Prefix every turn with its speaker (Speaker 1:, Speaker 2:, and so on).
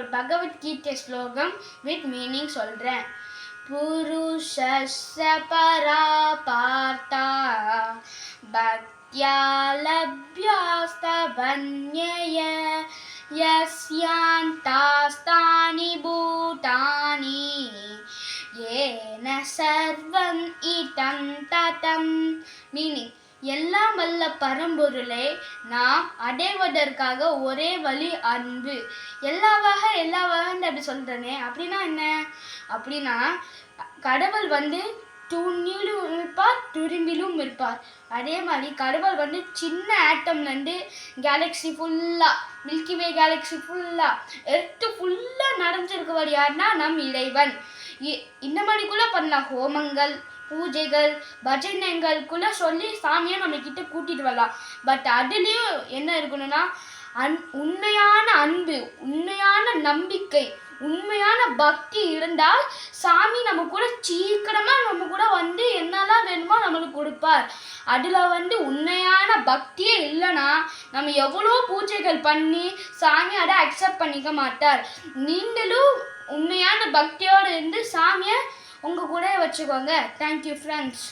Speaker 1: ஒரு பகவத்கீதை ஸ்லோகம் with meaning சொல்கிறேன். புருஷஸ்ய பரா பார்த்தா பக்த்யா லப்யாஸ்தபன்யய யஸ்யாந்தாஸ்தானி பூதானி ஏன சர்வம் இதம் ததம். மீனிங், எல்லாம் வல்ல பரம்பொருளை நாம் அடைவதற்காக ஒரே வழி அன்பு. எல்லா வகைன்னு அப்படி சொல்கிறேனே, அப்படின்னா என்ன? அப்படின்னா கடவுள் தூணிலும் இருப்பார், துரும்பிலும் இருப்பார். அதே மாதிரி கடவுள் சின்ன ஆட்டம்லேருந்து கேலக்ஸி ஃபுல்லாக, மில்கிவே கேலக்ஸி ஃபுல்லாக, எர்த்து ஃபுல்லாக நடந்துருக்கவர் யாருன்னா நம் இறைவன். இந்த மாதிரிக்குள்ளே பண்ணலாம் ஹோமங்கள், பூஜைகள், பஜனைகளுக்குள்ள சொல்லி சாமியை நம்ம கிட்ட கூட்டிட்டு வரலாம். பட் அதுலேயும் என்ன இருக்கணும்னா உண்மையான அன்பு, உண்மையான நம்பிக்கை, உண்மையான பக்தி இருந்தால் சாமி நம்ம கூட சீக்கிரமா நம்ம கூட என்னெல்லாம் வேணுமோ நம்மளுக்கு கொடுப்பார். அதில் உண்மையான பக்தியே இல்லைன்னா நம்ம எவ்வளோ பூஜைகள் பண்ணி சாமி அதை அக்செப்ட் பண்ணிக்க மாட்டார். நீங்களும் உண்மையான பக்தியோடு இருந்து சாமியை உங்கள் கூட வச்சுக்கோங்க. Thank you friends.